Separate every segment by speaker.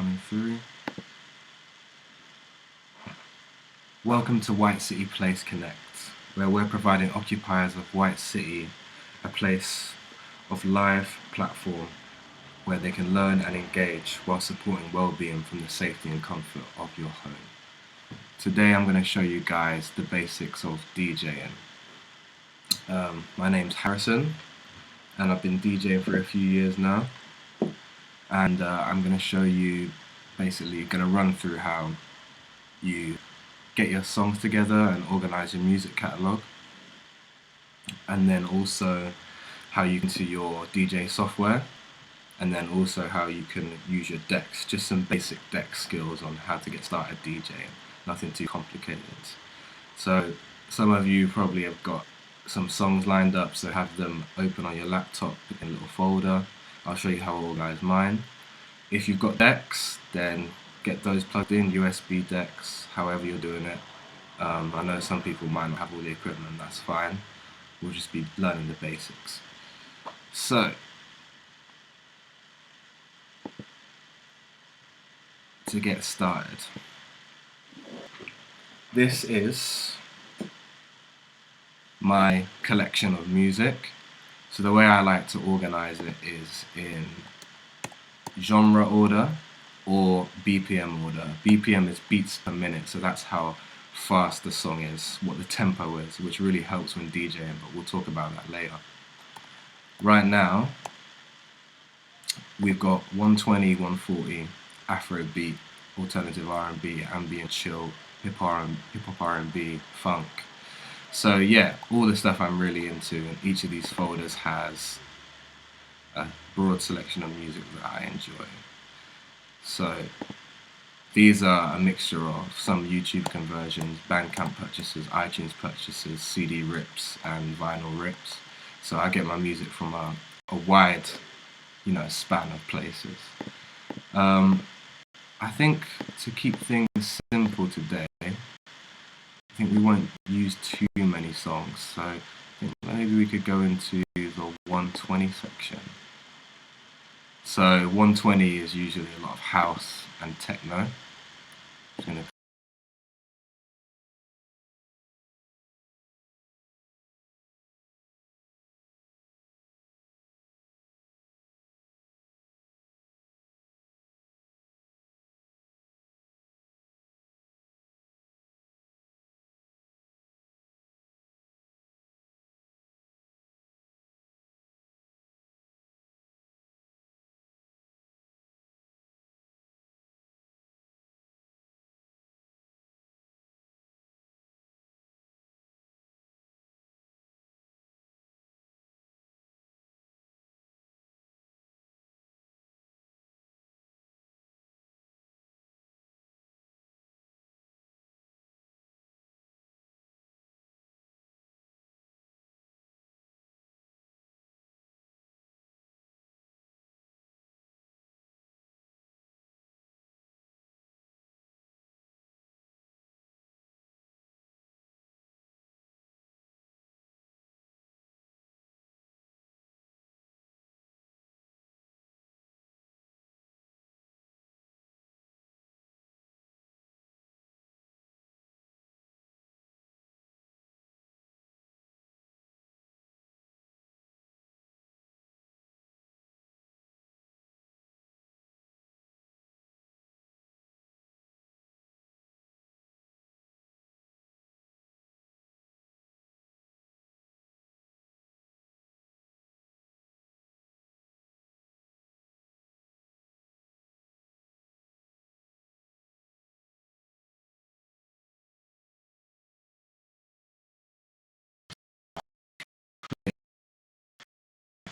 Speaker 1: coming through. Welcome to White City Place Connect, where we're providing occupiers of White City a place of live platform where they can learn and engage while supporting well-being from the safety and comfort of your home. Today I'm going to show you guys the basics of DJing. My name's Harrison and I've been DJing for a few years now, and I'm going to show you, basically going to run through how you get your songs together and organize your music catalogue, and then also how you can do your DJ software, and then also how you can use your decks, just some basic deck skills on how to get started DJing, nothing too complicated. So some of you probably have got some songs lined up, so have them open on your laptop in a little folder. I'll show you how I organize mine. If you've got decks, then get those plugged in, USB decks, however you're doing it. I know some people might not have all the equipment, that's fine. We'll just be learning the basics. So, to get started, this is my collection of music. So the way I like to organize it is in genre order or BPM order. BPM is beats per minute, so that's how fast the song is, what the tempo is, which really helps when DJing, but we'll talk about that later. Right now, we've got 120, 140, Afrobeat, alternative R&B, ambient chill, hip-hop R&B, funk. So yeah, all the stuff I'm really into, and each of these folders has a broad selection of music that I enjoy. So these are a mixture of some YouTube conversions, Bandcamp purchases, iTunes purchases, CD rips, and vinyl rips. So I get my music from a wide, span of places. I think to keep things simple today, I think we won't use too many songs, so I think maybe we could go into the 120 section. So 120 is usually a lot of house and techno. Just gonna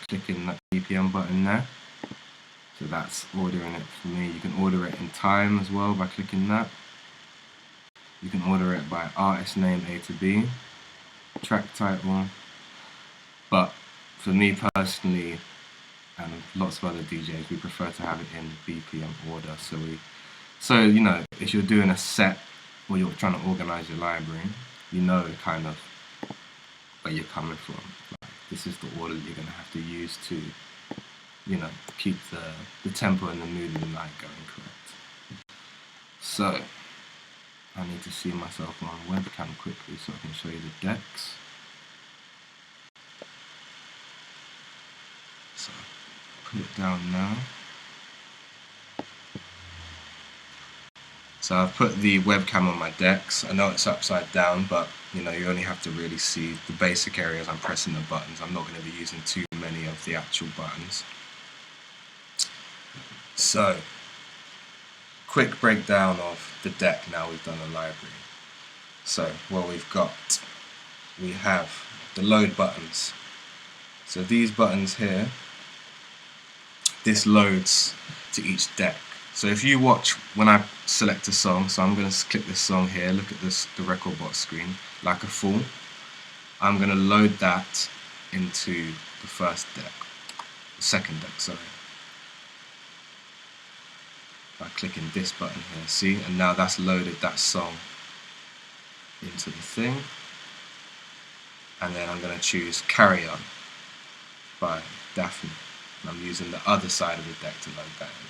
Speaker 1: click in that BPM button there. So that's ordering it for me. You can order it in time as well by clicking that. You can order it by artist name A to B, track title. But for me personally, and lots of other DJs, we prefer to have it in BPM order. So if you're doing a set or you're trying to organize your library, you know kind of where you're coming from. Like, this is the order that you're going to have to use to, keep the tempo and the mood of the night going correct. So, I need to see myself on webcam quickly so I can show you the decks. So, put it down now. So I've put the webcam on my decks. I know it's upside down, but you know, you only have to really see the basic areas I'm pressing the buttons. I'm not going to be using too many of the actual buttons. So, quick breakdown of the deck now we've done a library. So, what we have the load buttons. So these buttons here, this loads to each deck. So if you watch when I select a song, so I'm going to click this song here, look at this, the Rekordbox screen, like a fool. I'm going to load that into the first deck, the second deck, sorry. By clicking this button here, see, and now that's loaded that song into the thing. And then I'm going to choose Carry On by Daphne. And I'm using the other side of the deck to load that in.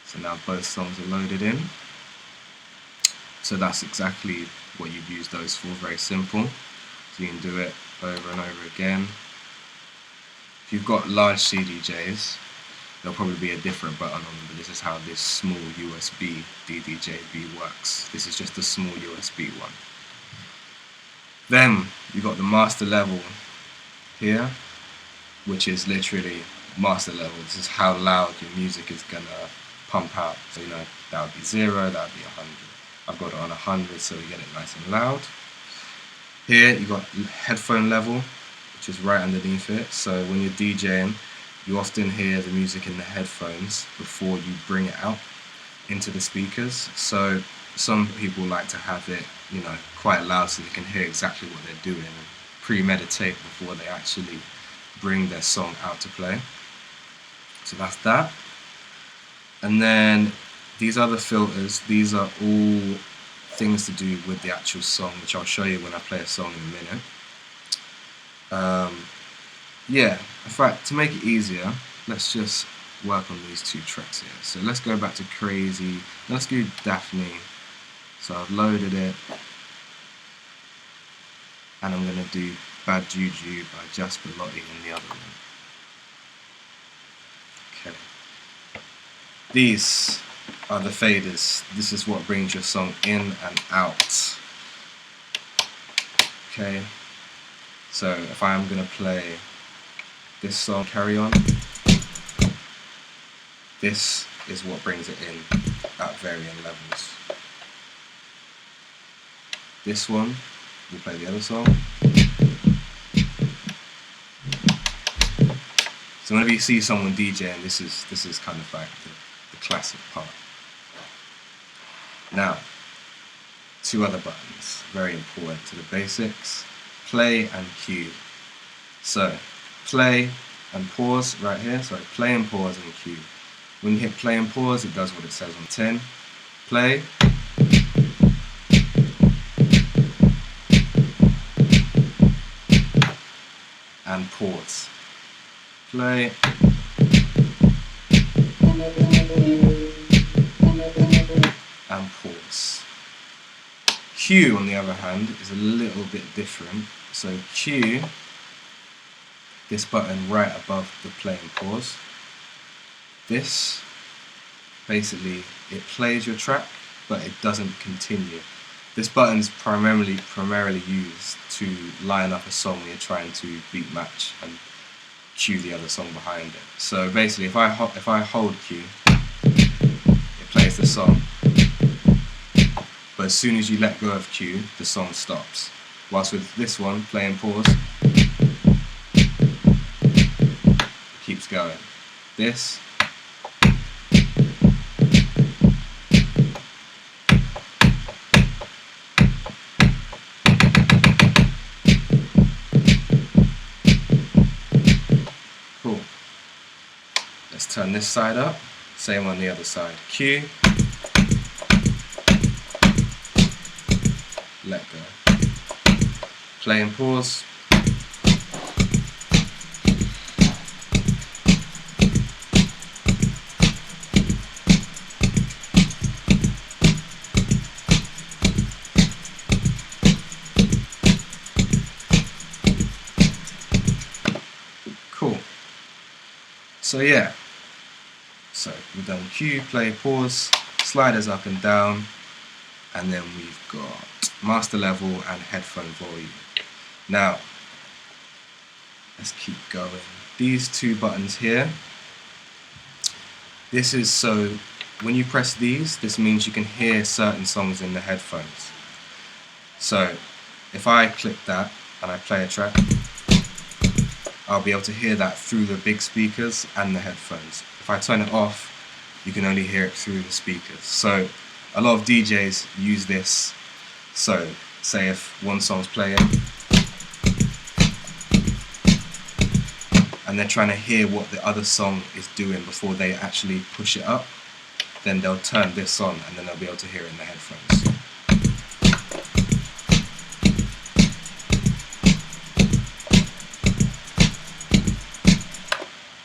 Speaker 1: So now both songs are loaded in. So that's exactly what you'd use those for, very simple. So you can do it over and over again. If you've got large CDJs, there'll probably be a different button on them, but this is how this small USB DDJB works. This is just a small USB one. Then you've got the master level here, which is literally master level. This is how loud your music is gonna pump out. So you know, that would be 0, that would be 100. I've got it on 100 so we get it nice and loud. Here you've got headphone level, which is right underneath it. So when you're DJing, you often hear the music in the headphones before you bring it out into the speakers. So some people like to have it, you know, quite loud so they can hear exactly what they're doing and premeditate before they actually bring their song out to play. So that's that. And then these other filters, these are all things to do with the actual song, which I'll show you when I play a song in a minute. Yeah, in fact, to make it easier, let's just work on these two tracks here. So let's go back to Crazy. Let's do Daphne. So I've loaded it. And I'm going to do Bad Juju by Jasper Lottie in the other one. Okay. These are the faders. This is what brings your song in and out. Okay. So if I am going to play this song, Carry On, this is what brings it in at varying levels. This one, we'll play the other song. So whenever you see someone DJing, this is kind of like the classic part. Now, two other buttons, very important to the basics. Play and cue. So, play and pause right here. So play and pause and cue. When you hit play and pause, it does what it says on tin. Play. And pause. Play. And pause. Cue, on the other hand, is a little bit different. So cue, this button right above the play and pause. This, basically, it plays your track, but it doesn't continue. This button's primarily used to line up a song when you're trying to beat match and cue the other song behind it. So basically, if I hold cue, it plays the song. But as soon as you let go of cue, the song stops. Whilst with this one, play and pause, it keeps going. This, cool. Let's turn this side up, same on the other side. Cue, let go. Play and pause. So yeah, so we've done cue, play, pause, sliders up and down, and then we've got master level and headphone volume. Now, let's keep going. These two buttons here, this is so when you press these, this means you can hear certain songs in the headphones. So if I click that and I play a track, I'll be able to hear that through the big speakers and the headphones. If I turn it off, you can only hear it through the speakers. So a lot of DJs use this. So say if one song's playing and they're trying to hear what the other song is doing before they actually push it up, then they'll turn this on and then they'll be able to hear it in the headphones.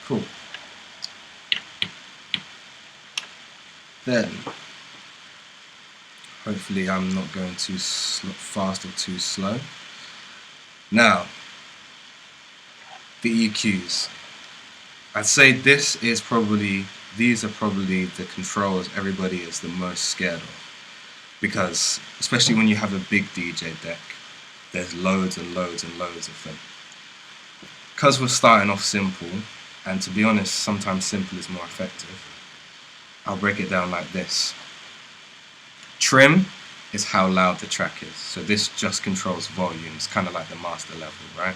Speaker 1: Cool. Then, hopefully I'm not going too fast or too slow. Now, the EQs. I'd say these are probably the controls everybody is the most scared of. Because, especially when you have a big DJ deck, there's loads and loads and loads of them. Because we're starting off simple, and to be honest, sometimes simple is more effective, I'll break it down like this. Trim is how loud the track is. So this just controls volume. It's kind of like the master level, right?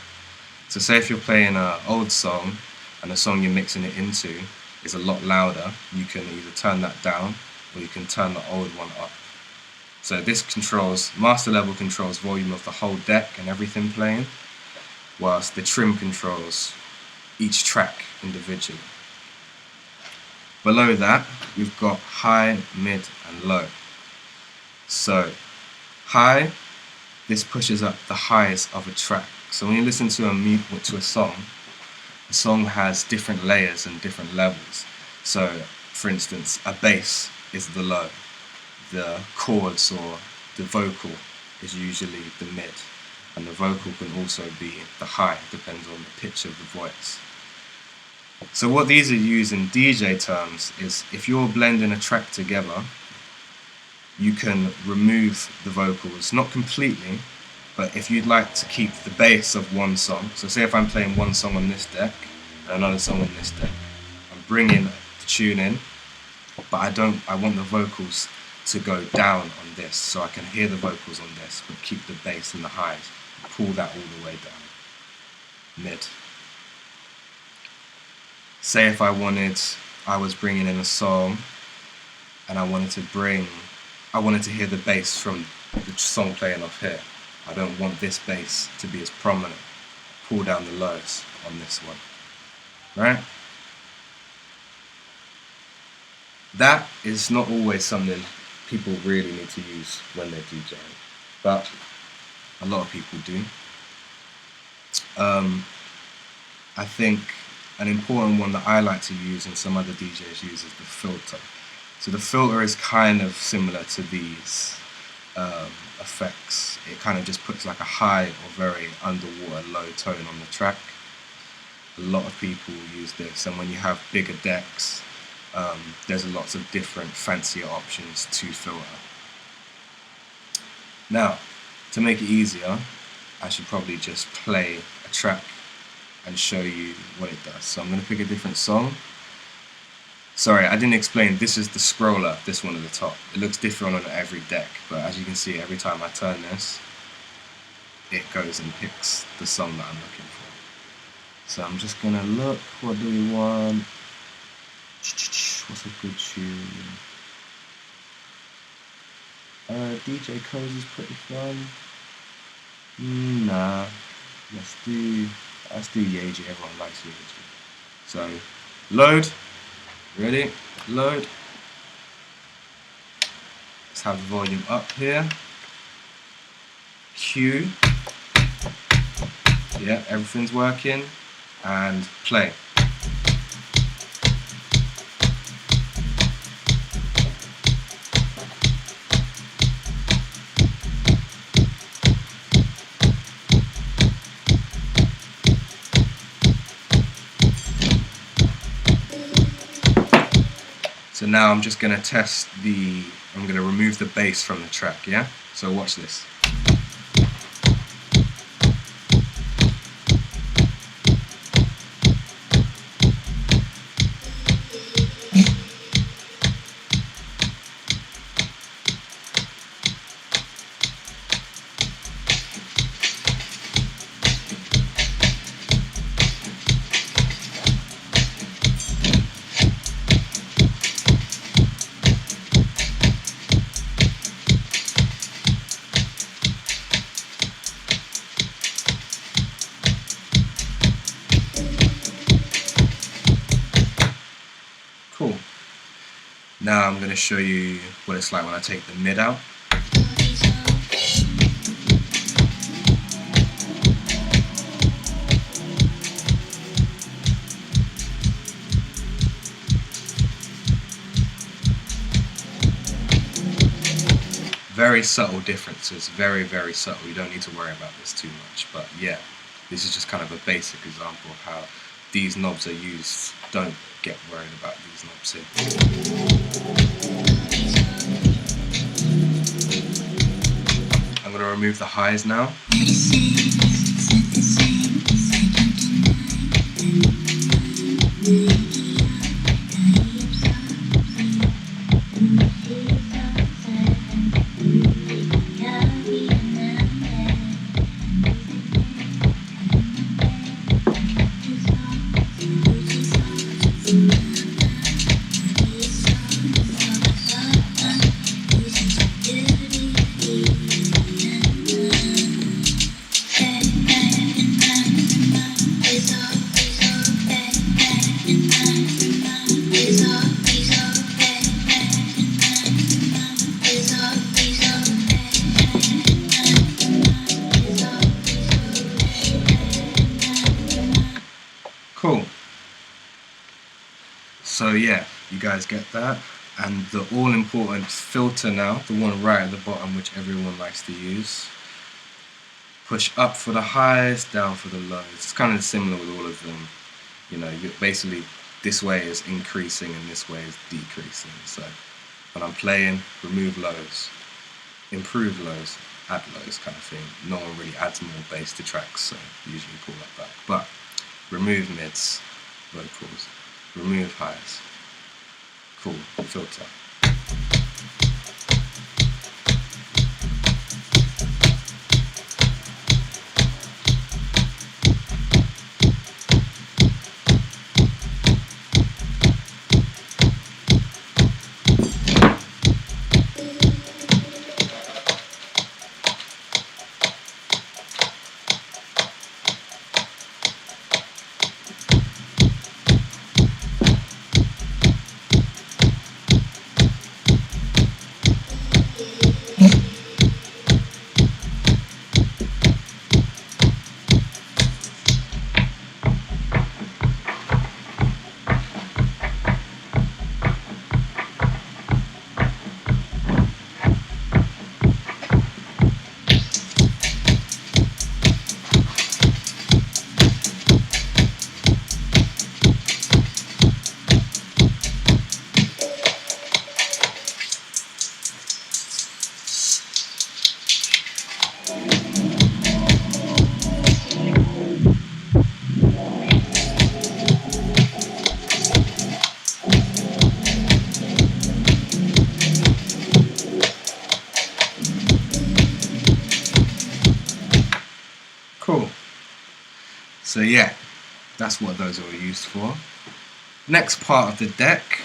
Speaker 1: So say if you're playing an old song and the song you're mixing it into is a lot louder, you can either turn that down or you can turn the old one up. So this controls, master level controls volume of the whole deck and everything playing, whilst the trim controls each track individually. Below that, we've got high, mid, and low. So, high, this pushes up the highest of a track. So when you listen to a song, the song has different layers and different levels. So, for instance, a bass is the low. The chords or the vocal is usually the mid. And the vocal can also be the high, depends on the pitch of the voice. So what these are used in DJ terms is if you're blending a track together, you can remove the vocals, not completely, but if you'd like to keep the bass of one song, so say if I'm playing one song on this deck and another song on this deck, I'm bringing the tune in, but I want the vocals to go down on this, so I can hear the vocals on this, but keep the bass and the highs, pull that all the way down, mid. Say if I was bringing in a song and I wanted to hear the bass from the song playing off here. I don't want this bass to be as prominent. Pull down the lows on this one, right? That is not always something people really need to use when they're DJing, but a lot of people do. I think an important one that I like to use and some other DJs use is the filter. So the filter is kind of similar to these effects. It kind of just puts like a high or very underwater low tone on the track. A lot of people use this, and when you have bigger decks, there's lots of different fancier options to filter. Now, to make it easier, I should probably just play a track and show you what it does. So I'm going to pick a different song. Sorry, I didn't explain, this is the scroller, this one at the top. It looks different on every deck, but as you can see, every time I turn this, it goes and picks the song that I'm looking for. So I'm just going to look, what do we want? What's a good tune? DJ Cozy's pretty fun. Nah, let's do Yeji, everyone likes Yeji. So, load. Ready? Load. Let's have the volume up here. Cue. Yeah, everything's working. And play. So now I'm just going to test I'm going to remove the bass from the track, yeah? So watch this. Cool. Now I'm going to show you what it's like when I take the mid out. Very subtle differences, very, very subtle. You don't need to worry about this too much, but yeah, this is just kind of a basic example of how these knobs are used. Don't get worried about these knobs here. I'm going to remove the highs now. Cool. So yeah, you guys get that. And the all-important filter now, the one right at the bottom, which everyone likes to use. Push up for the highs, down for the lows. It's kind of similar with all of them. You know, basically this way is increasing and this way is decreasing. So when I'm playing, remove lows, improve lows, add lows kind of thing. No one really adds more bass to tracks, so usually pull that back. But remove mids, vocals, remove highs. Cool, filter. Cool. So yeah, that's what those are used for. Next part of the deck,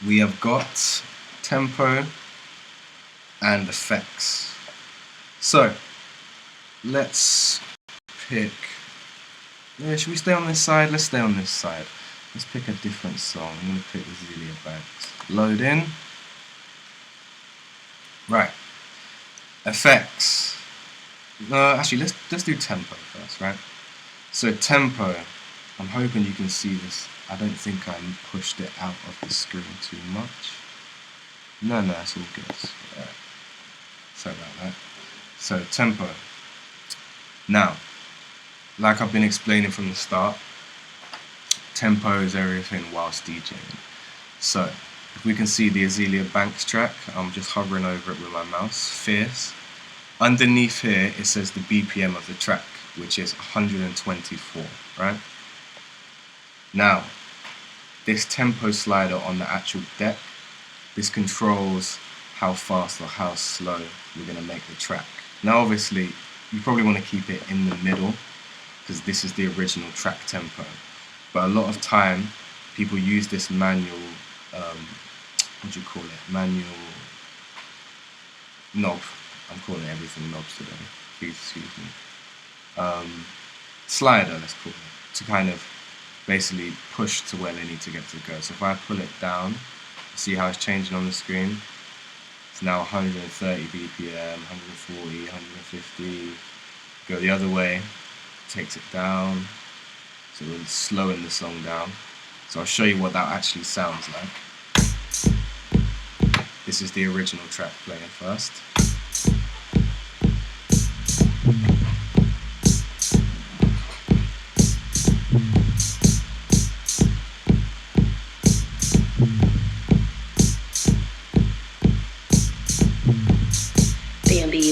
Speaker 1: we have got tempo and effects. So let's pick, should we stay on this side? Let's stay on this side. Let's pick a different song. I'm going to pick the Zelia Banks. Load in. Right. Effects. No, actually, let's do tempo first, right? So tempo, I'm hoping you can see this. I don't think I pushed it out of the screen too much. No, it's all good. Alright. Sorry about that. So tempo. Now, like I've been explaining from the start, tempo is everything whilst DJing. So, if we can see the Azealia Banks track, I'm just hovering over it with my mouse, Fierce. Underneath here, it says the BPM of the track, which is 124, right? Now, this tempo slider on the actual deck, this controls how fast or how slow we're going to make the track. Now, obviously, you probably want to keep it in the middle, because this is the original track tempo. But a lot of time, people use this manual, what do you call it? Manual knob. I'm calling everything knobs today. Please excuse me. Slider, let's call it, to kind of basically push to where they need to get to go. So if I pull it down, see how it's changing on the screen? It's now 130 BPM, 140, 150. Go the other way, takes it down. So we're slowing the song down. So I'll show you what that actually sounds like. This is the original track playing first.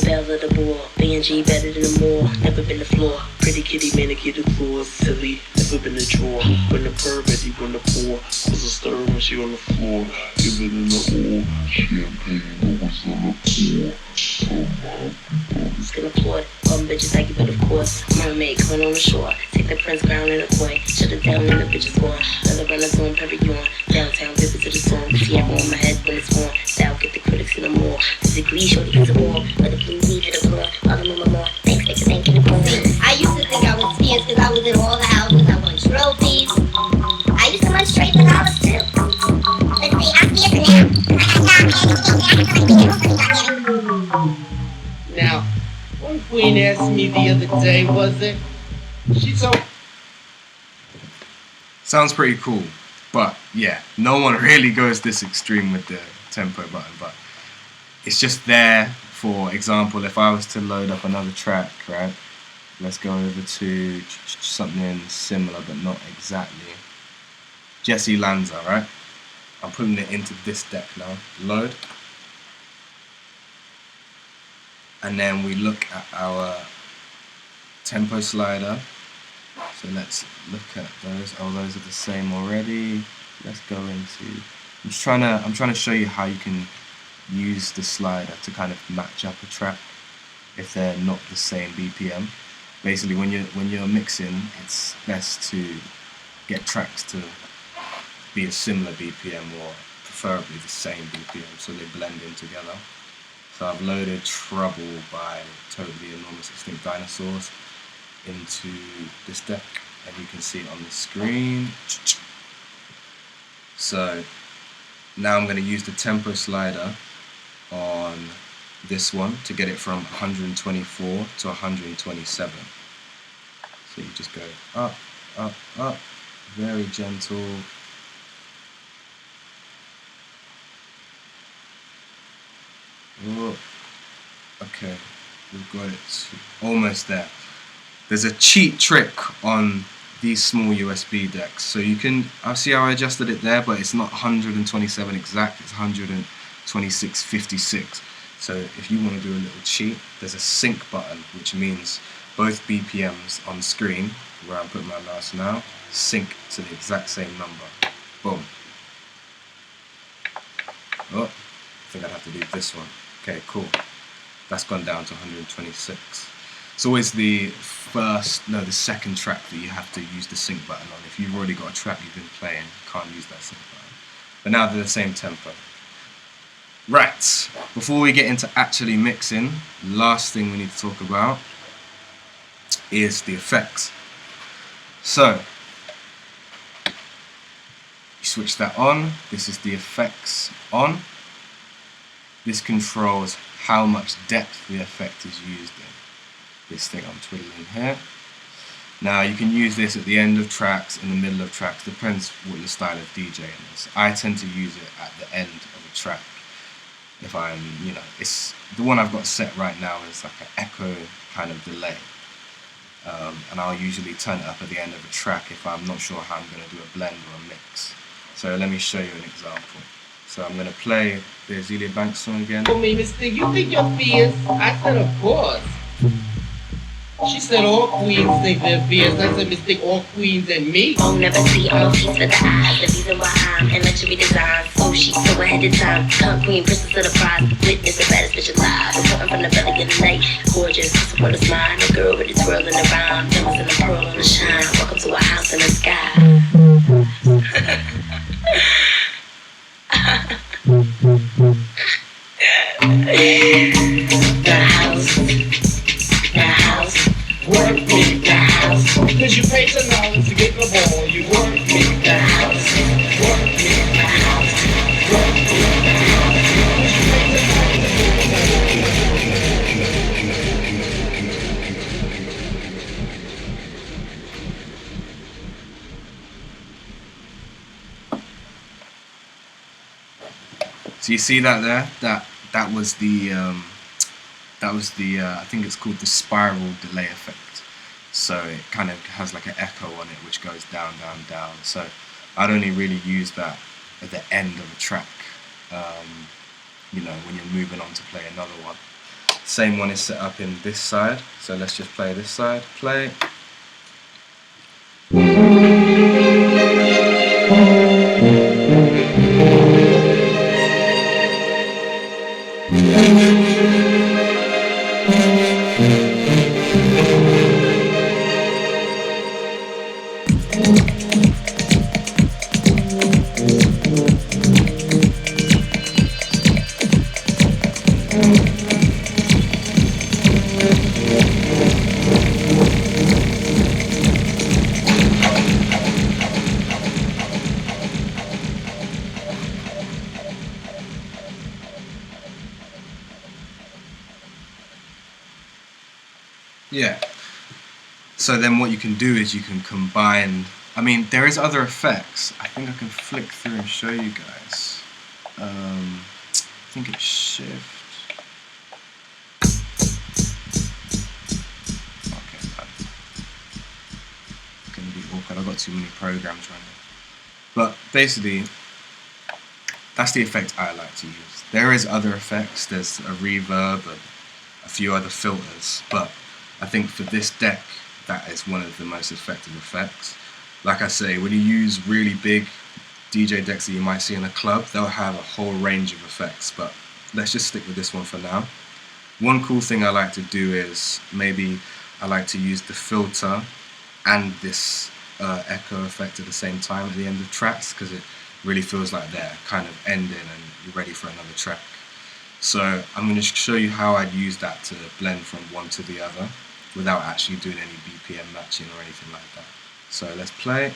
Speaker 2: Bell of the ball, BNG better than the mall, never been the floor. Pretty kitty, manicured claws, silly, never been a drawer. When the purr, Betty, when the pour, was a stir when she on the floor. Give it in the all, champagne, always on the pour. Somehow people still applaud, bitches I give it of course. Mermaid, coming on the shore, take the prince crown and a coin. Shut it down and the bitches gone. Let the runners on, Perry on. Downtown, visit to the song, Sierra on my head when it's on. Style, get the critics in the more. Physically, shorty gets a ball, but the blue leave it a blood. All the mama more, thanks, make a thank you.
Speaker 3: I used to think I was fierce because I was in all the houses, I won trophies. I used to run straight for dollars too. But see, I'm fierce now.
Speaker 4: Now, one queen asked me the other day, was it? She told.
Speaker 1: Sounds pretty cool, but yeah, no one really goes this extreme with the tempo button, but it's just there. For example, if I was to load up another track, right? Let's go over to something similar, but not exactly. Jesse Lanza, right? I'm putting it into this deck now. Load. And then we look at our tempo slider. So let's look at those. Oh, those are the same already. Let's go into. I'm trying to show you how you can use the slider to kind of match up a track if they're not the same BPM. Basically, when you're mixing, it's best to get tracks to be a similar BPM or preferably the same BPM so they blend in together. So I've loaded Trouble by Totally Enormous Extinct Dinosaurs into this deck, and you can see it on the screen. So now I'm going to use the tempo slider on this one to get it from 124 to 127. So you just go up, up, up, very gentle. Oh, okay, we've got it almost there. There's a cheat trick on these small USB decks. So you can, I see how I adjusted it there, but it's not 127 exact, it's 126.56. So if you want to do a little cheat, there's a sync button, which means both BPMs on screen, where I'm putting my mouse now, sync to the exact same number. Boom. Oh, I think I'd have to do this one. Okay, cool. That's gone down to 126. It's always the second track that you have to use the sync button on. If you've already got a track you've been playing, you can't use that sync button. But now they're the same tempo. Right, before we get into actually mixing, last thing we need to talk about is the effects. So, you switch that on. This is the effects on. This controls how much depth the effect is used in. This thing I'm twiddling here. Now you can use this at the end of tracks, in the middle of tracks, depends what your style of DJing is. I tend to use it at the end of a track. If I'm, it's the one I've got set right now is like an echo kind of delay. And I'll usually turn it up at the end of a track if I'm not sure how I'm going to do a blend or a mix. So let me show you an example. So I'm going to play the Azealia Banks song again.
Speaker 4: For me, Mr. You think you're fierce? I said, of course. She said all queens think they're fierce. I said, mistake all queens and me.
Speaker 3: Won't never see on feast for the eyes. The reason why I'm in luxury design. So she's so ahead of time. Tongue queen, princess of the prize. Witness the baddest bitch alive. Reporting from the belly of the night. Gorgeous, this world is mine. A girl with a twirl in the rhyme. Diamonds in the pearl on the shine. Welcome to a house in the sky. The house. The house.
Speaker 4: Work me, the house. Cause you pay $10 to get the ball. You work me,
Speaker 3: The house.
Speaker 4: work me,
Speaker 3: The house.
Speaker 4: work me, the house. Cause you pay
Speaker 1: So you see that there? That was the I think it's called the spiral delay effect. So it kind of has like an echo on it which goes down, down, down. So I'd only really use that at the end of a track, you know, when you're moving on to play another one. Same one is set up in this side. So let's just play this side. Play. Yeah. So then what you can do is you can combine, I mean, there is other effects. I think I can flick through and show you guys. I think it's shift. Okay, it's gonna be awkward. I've got too many programs running. But basically, that's the effect I like to use. There is other effects. There's a reverb and a few other filters, but I think for this deck, that is one of the most effective effects. Like I say, when you use really big DJ decks that you might see in a club, they'll have a whole range of effects, but let's just stick with this one for now. One cool thing I like to do is maybe I like to use the filter and this echo effect at the same time at the end of tracks, because it really feels like they're kind of ending and you're ready for another track. So I'm going to show you how I'd use that to blend from one to the other without actually doing any BPM matching or anything like that. So let's play.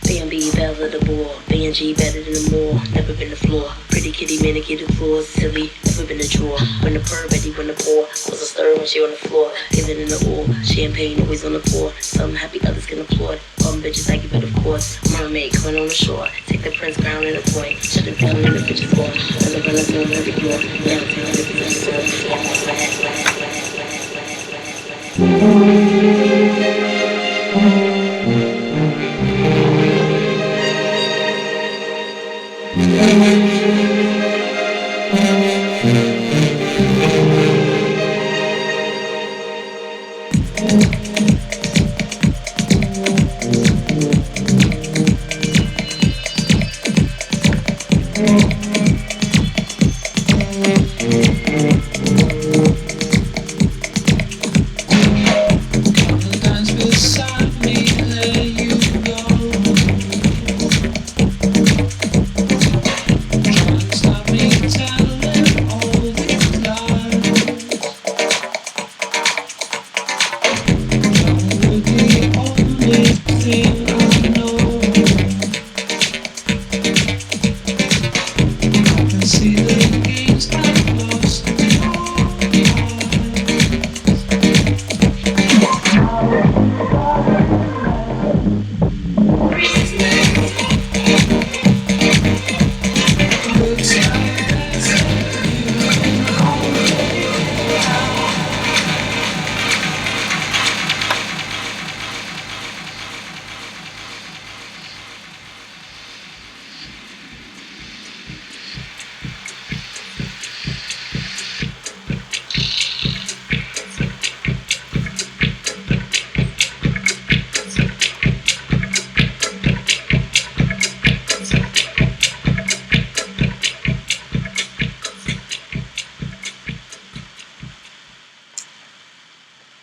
Speaker 3: B&B, bells of the ball. B&G better than the mall. Never been the floor. Pretty kitty, manicured floors. Silly, never been the drawer. When the purr, ready when the pour. Cause a stir when she on the floor. Giving in the oil. Champagne always on the pour. Some happy, others can applaud. Some bitches like it, but of course. Mermaid coming on the shore. Take the prince crown and a point. Shut it down and the bitches gone. On the run, on every floor. Downtown, the bitches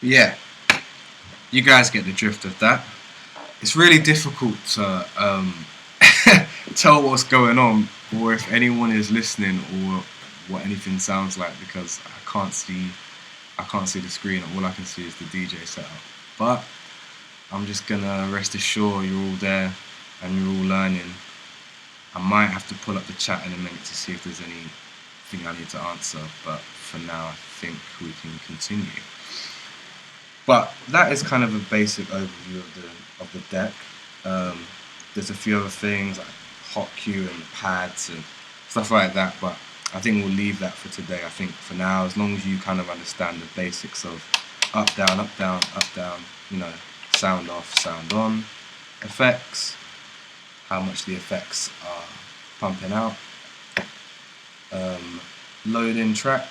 Speaker 1: Yeah, you guys get the drift of that. It's really difficult to tell what's going on, or if anyone is listening, or what anything sounds like, because I can't see the screen. All I can see is the DJ setup. But I'm just gonna rest assured you're all there and you're all learning. I might have to pull up the chat in a minute to see if there's anything I need to answer, but for now I think we can continue. But that is kind of a basic overview of the deck. There's a few other things like hot cue and pads and stuff like that, but I think we'll leave that for today. I think for now, as long as you kind of understand the basics of up, down, up, down, up, down, you know, sound off, sound on, effects, how much the effects are pumping out, load in track,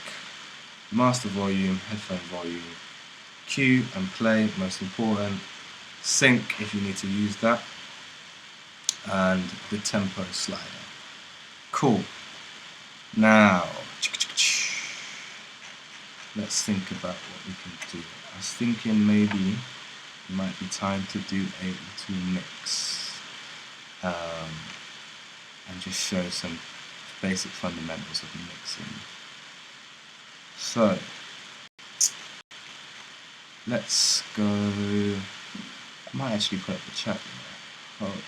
Speaker 1: master volume, headphone volume, cue and play, most important, sync if you need to use that, and the tempo slider. Cool. Now, let's think about what we can do. I was thinking maybe it might be time to do a little mix and just show some basic fundamentals of mixing. So, let's go. I might actually put up the chat there. Hold on.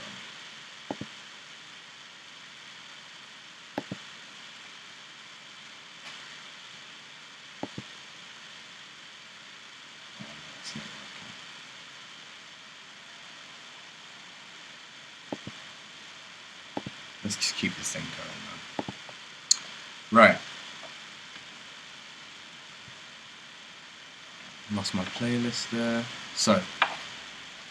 Speaker 1: Let's just keep this thing going, man. Right. Lost my playlist there. So,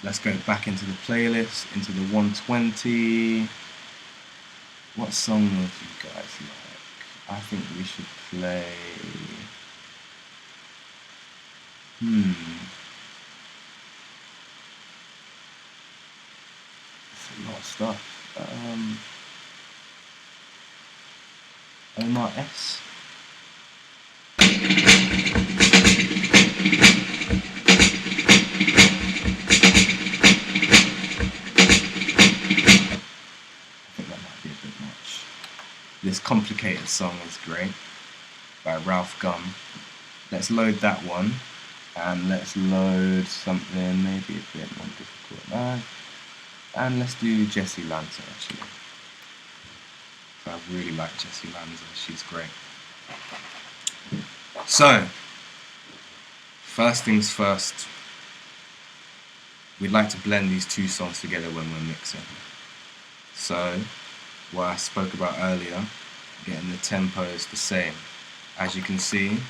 Speaker 1: let's go back into the playlist, into the 120. What song would you guys like? I think we should play... It's a lot of stuff. Omar S. I think that might be a bit much. This Complicated Song is great, by Ralph Gum. Let's load that one, and let's load something maybe a bit more difficult now. And let's do Jessie Lanza, actually. I really like Jessie Lanza, she's great. So, first things first, we'd like to blend these two songs together when we're mixing. So, what I spoke about earlier, getting the tempos the same. As you can see,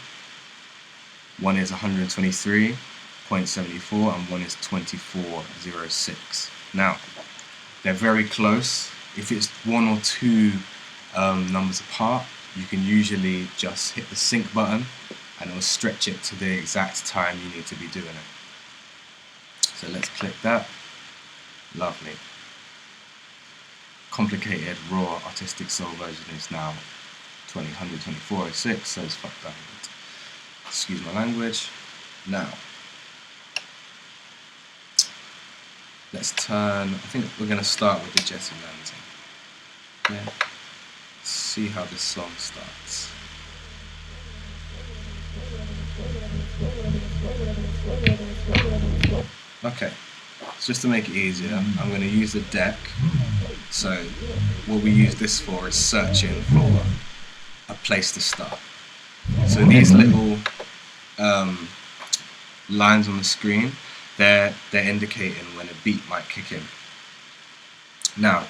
Speaker 1: one is 123.74 and one is 24.06. Now, they're very close. If it's one or two numbers apart, you can usually just hit the sync button and it will stretch it to the exact time you need to be doing it. So let's click that. Lovely. Complicated raw artistic soul version is now 124.06, so it's fucked up. Excuse my language. Now, let's turn, I think we're going to start with the Jessie Lanza. Yeah. Let's see how this song starts. Okay, so just to make it easier, I'm going to use the deck. So what we use this for is searching for a place to start. So these little lines on the screen, they're indicating when a beat might kick in. Now,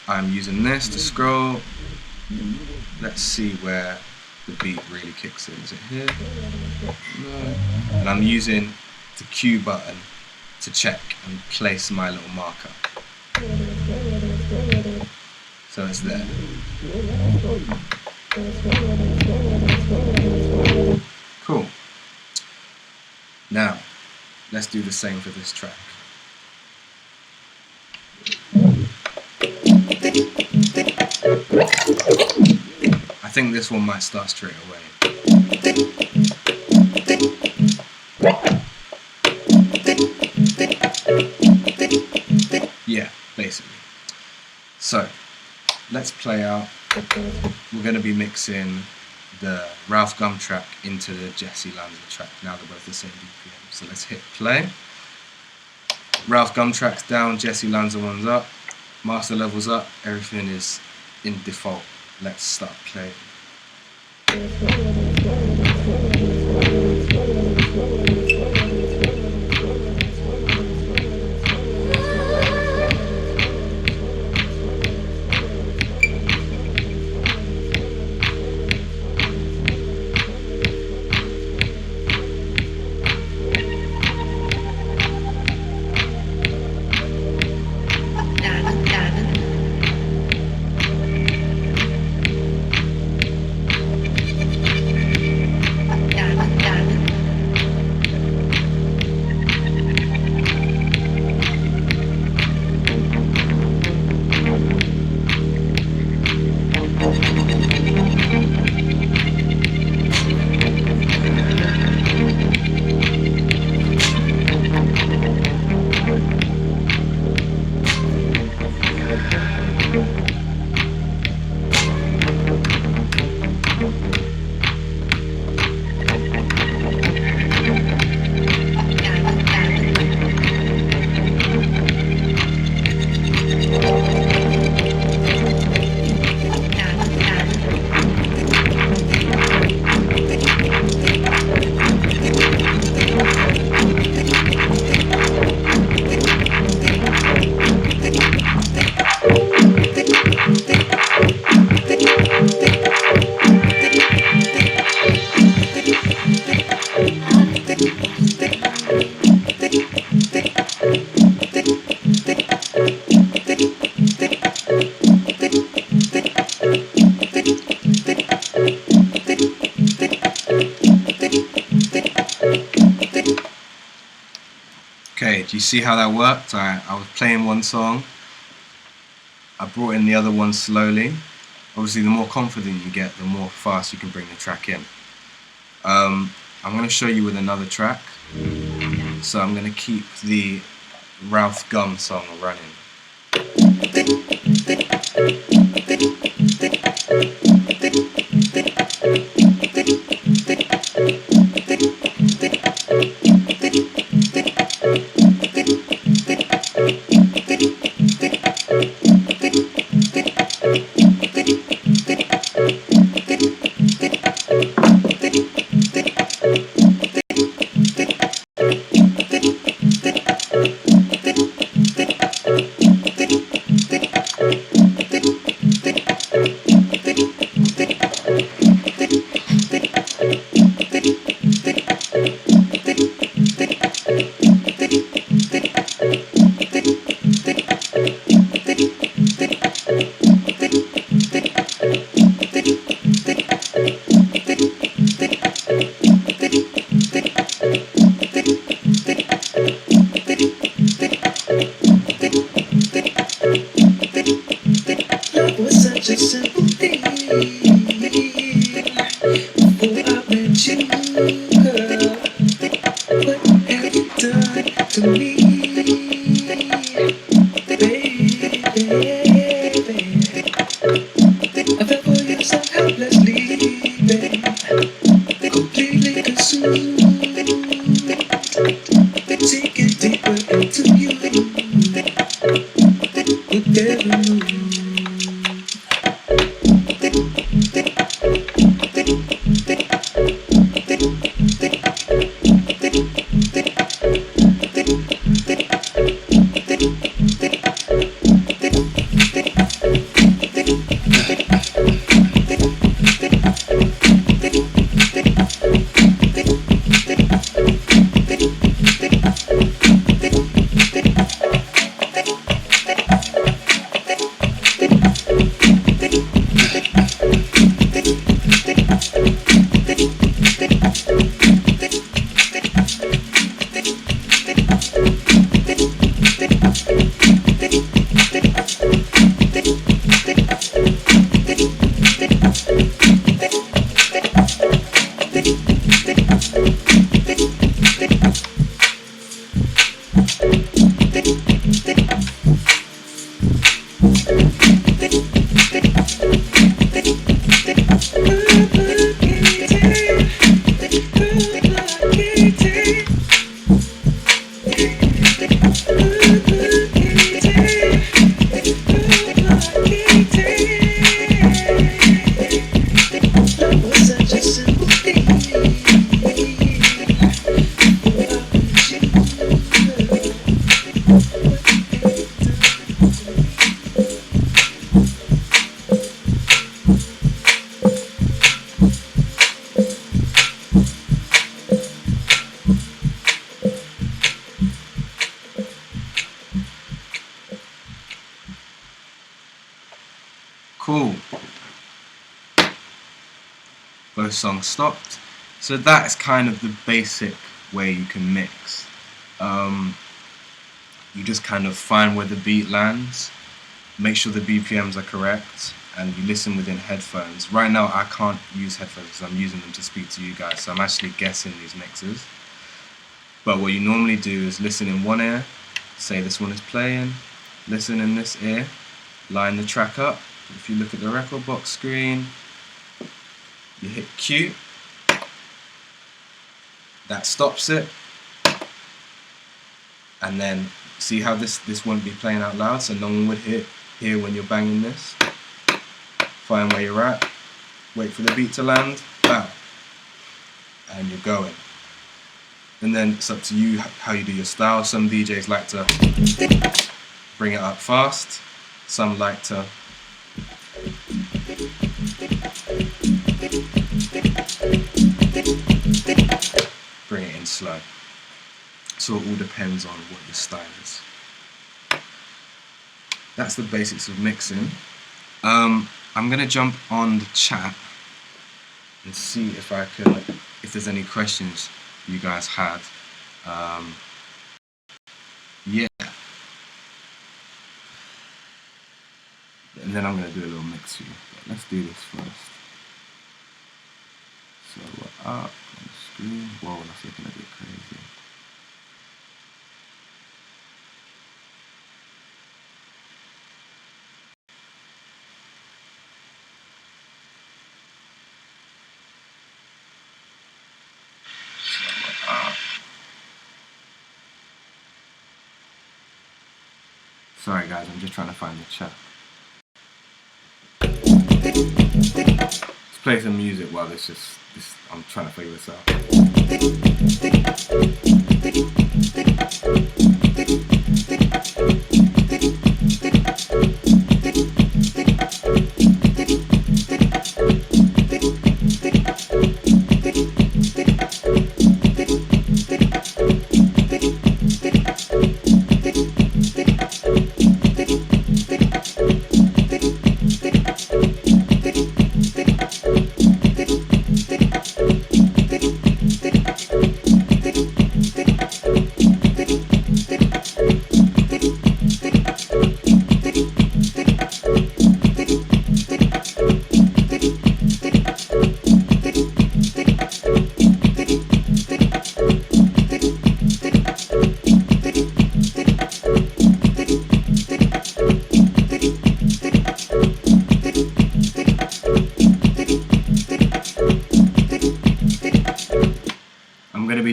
Speaker 1: I'm using this to scroll. Let's see where the beat really kicks in. Is it here? No. And I'm using the cue button to check and place my little marker. So it's there. Cool. Now, let's do the same for this track. I think this one might start straight away. So let's play out. We're going to be mixing the Ralph Gum track into the Jesse Lanza track. Now they're both the same BPM. So let's hit play. Ralph Gum track's down, Jesse Lanza one's up, master level's up, everything is in default. Let's start playing. Okay, do you see how that worked? I was playing one song, I brought in the other one slowly. Obviously the more confident you get, the more fast you can bring the track in. I'm going to show you with another track. So I'm going to keep the Ralph Gum song running. Cool. Both songs stopped. So that's kind of the basic way you can mix. You just kind of find where the beat lands, make sure the BPMs are correct, and you listen within headphones. Right now I can't use headphones because I'm using them to speak to you guys, so I'm actually guessing these mixes. But what you normally do is listen in one ear, say this one is playing, listen in this ear, line the track up. If you look at the Rekordbox screen, you hit Q, that stops it, and then see how this won't be playing out loud, so no one would hear when you're banging this. Find where you're at, wait for the beat to land, bam, and you're going. And then it's up to you how you do your style. Some DJs like to bring it up fast, some like to bring it in slow. So it all depends on what your style is. That's the basics of mixing. I'm gonna jump on the chat and see if there's any questions you guys had. Yeah. And then I'm gonna do a little mix for you. But let's do this first. So we're up on the screen. Whoa, that's looking a bit crazy. Sorry guys, I'm just trying to find the chat. Let's play some music while I'm trying to figure this out.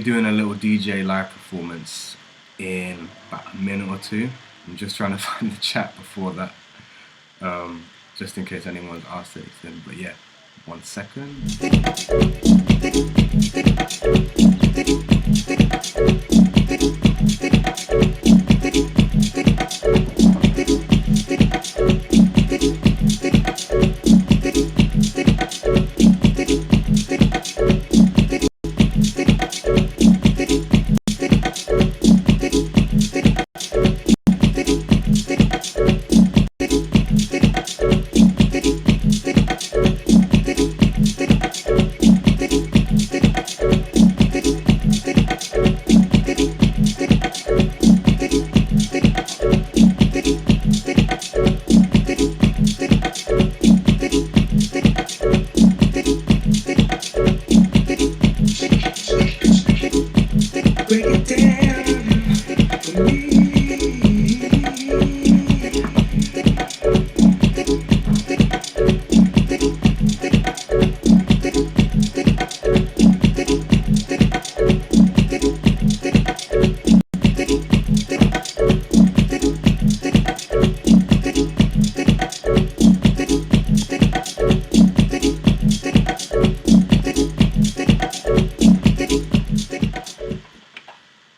Speaker 1: Doing a little DJ live performance in about a minute or two. I'm just trying to find the chat before that, just in case anyone's asked anything. But yeah, 1 second.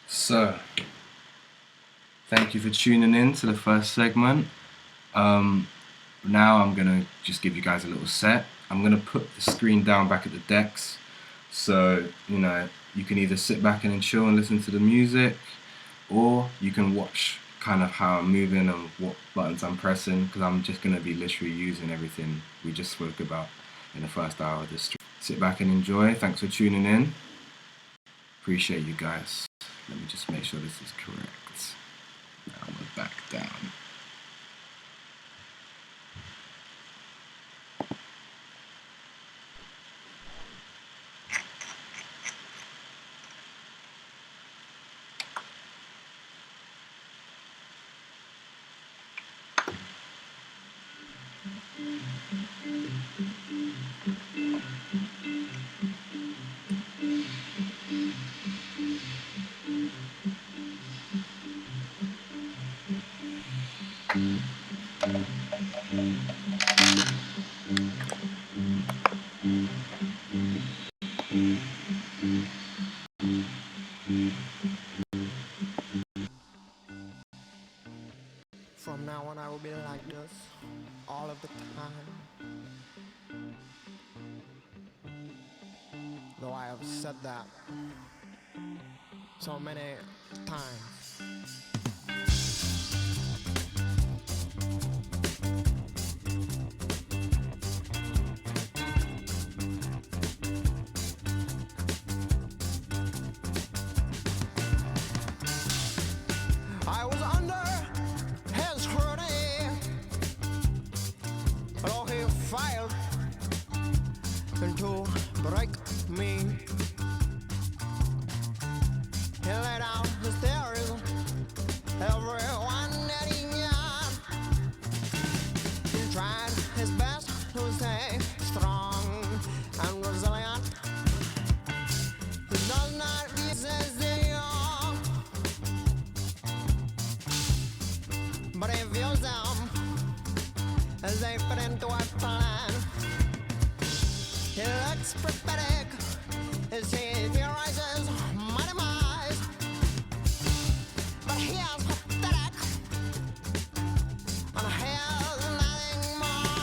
Speaker 1: So, thank you for tuning in to the first segment. Now I'm gonna just give you guys a little set. I'm gonna put the screen down back at the decks, so you know you can either sit back and chill and listen to the music, or you can watch kind of how I'm moving and what buttons I'm pressing, because I'm just going to be literally using everything we just spoke about in the first hour of this stream. Sit back and enjoy. Thanks for tuning in. Appreciate you guys. Let me just make sure this is correct. Now we're back down.
Speaker 5: From now on I will be like this all of the time. Though I have said that so many times. I was under his scrutiny, although he failed to break me. He laid out his theories, everyone that he knew. He tried his best to stay strong and resilient. He does not resist you, but he views them as they fit into a plan. He looks prophetic as he theorizes my demise, but he is pathetic and he is nothing more.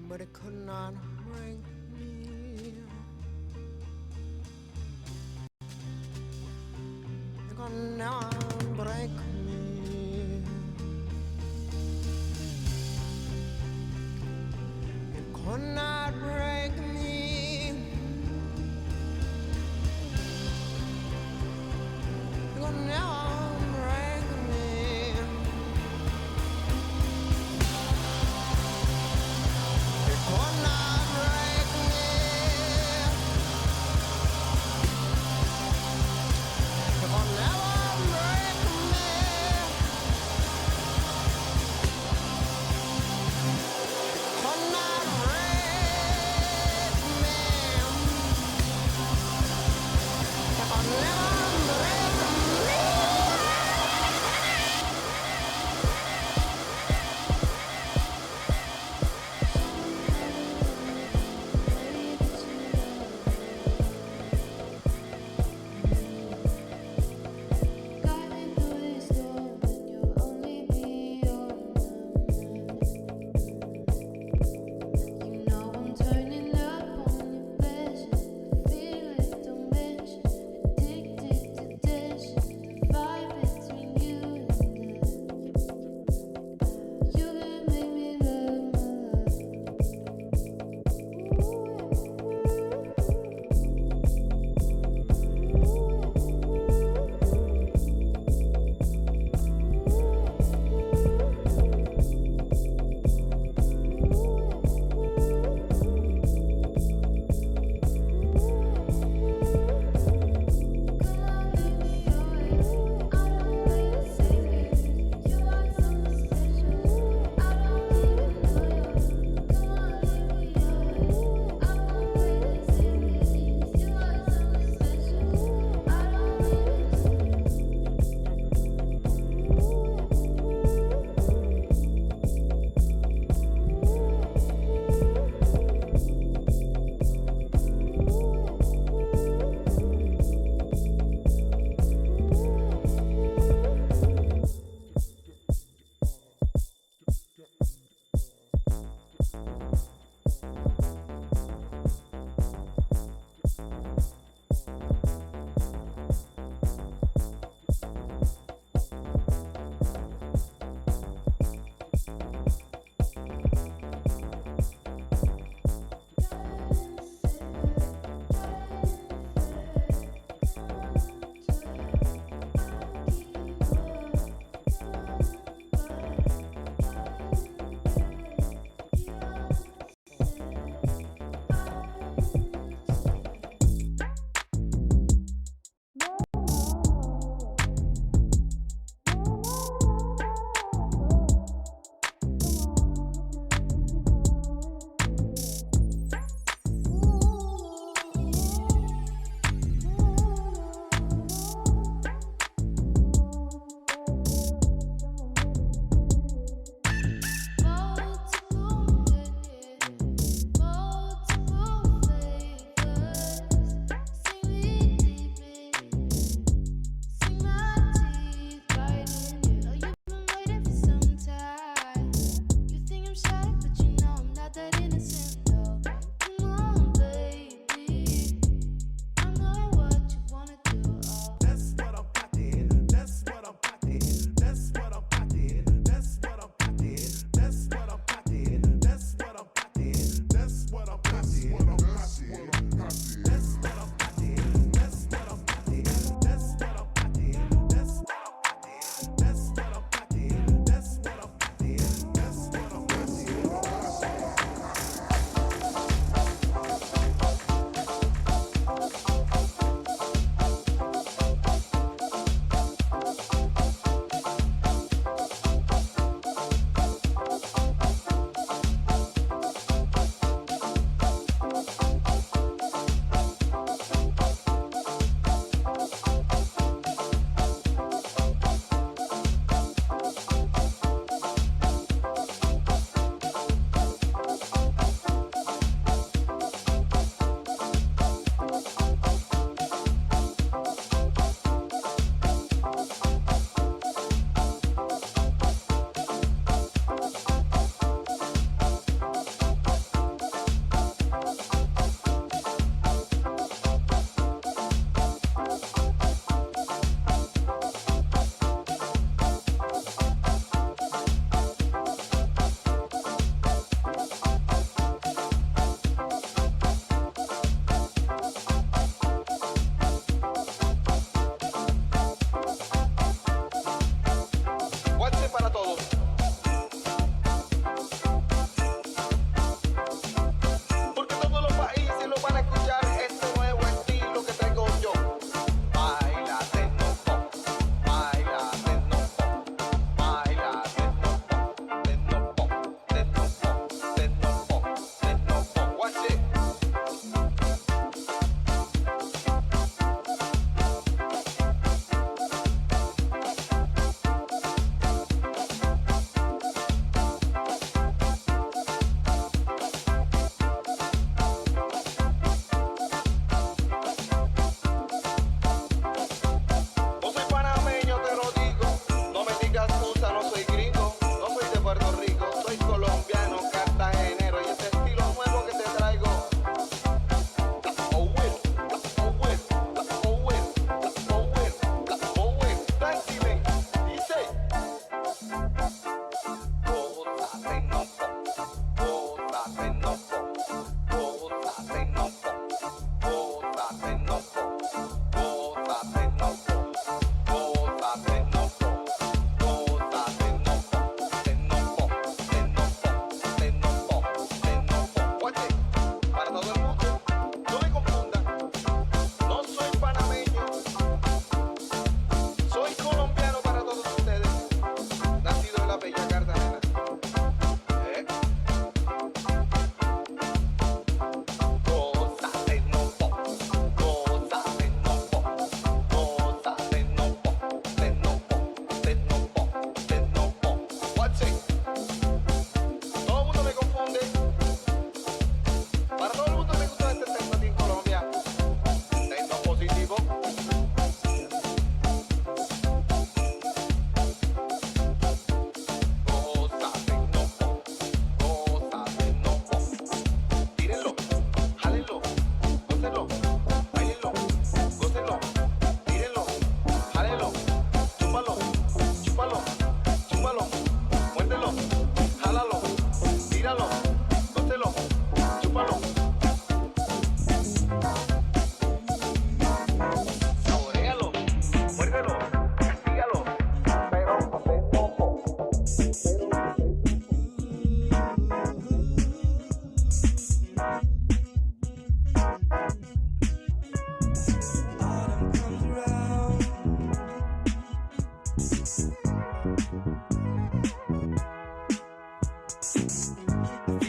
Speaker 5: But it could not break me. It could not break me. It could not break me. It could never break me. It could not break me. It could never break me. It could not break.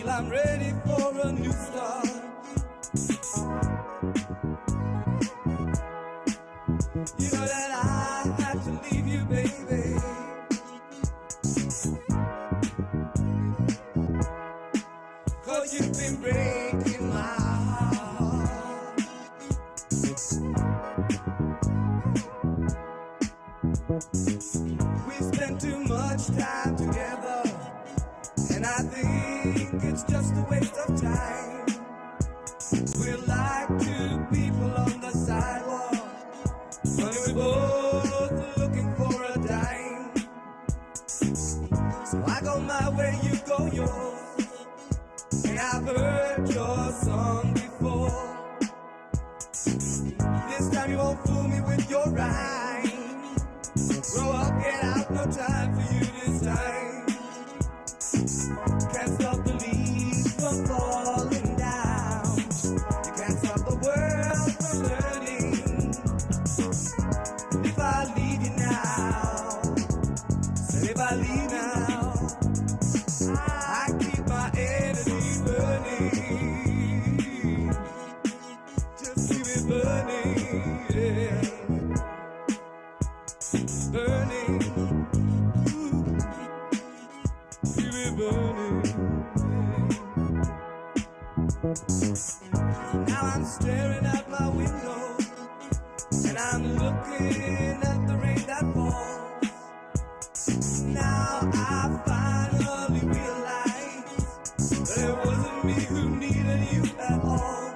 Speaker 6: I'm ready for a new start. You know that I had to leave you, baby. Cause you've been breaking my heart. We spent too much time together, and I think it's just a waste of time. We're like two people on the sidewalk, but we're both looking for a dime. So I go my way, you go yours, and I've heard your song before. This time you won't fool me with your rhyme. Grow up, get out, no time for you this time. Can't stop the leaves from falling down. You can't stop the world from learning. If I leave you now, said if I leave now, I keep my energy burning. Just keep it burning, yeah. Burning. Now I'm staring out my window, and I'm looking at the rain that falls. Now I finally realize that it wasn't me who needed you at all.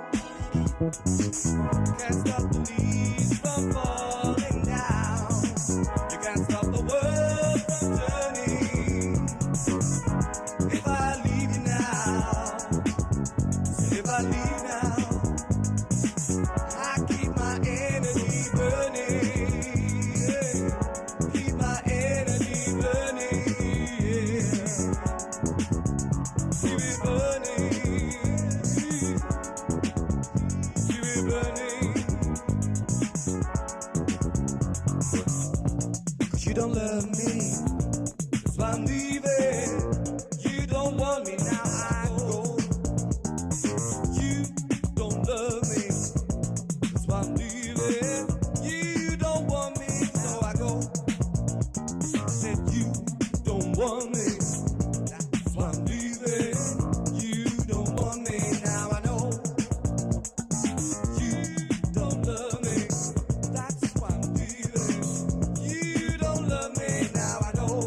Speaker 6: Can't stop the leaves from falling down. You can't stop the world from turning. If I leave you now, if I leave now, I keep my energy burning, yeah. Keep my energy burning, yeah. Keep it burning, keep it burning. 'Cause you don't love me, that's why I'm leaving. You don't want me now, I go. You don't love me, that's why I'm leaving. You don't want me, so I go. Said you don't want me, that's why I'm leaving. You don't want me, now I know. You don't love me, that's why I'm leaving. You don't love me, now I know.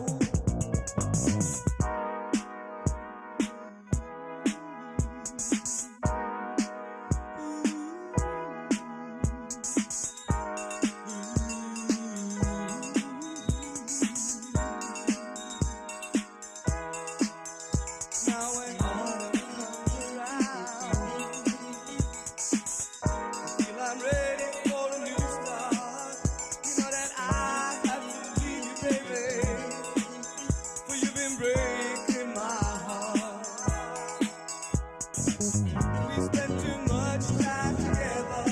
Speaker 6: Now when autumn comes around, I feel I'm ready for a new start. You know that I have to leave you, baby, for you've been breaking my heart. We spent too much time together,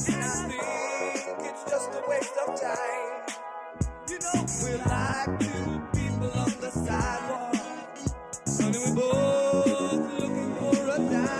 Speaker 6: and I think it's just a waste of time. You know, we're like two people on the sidewalk, and we're both looking for a dime.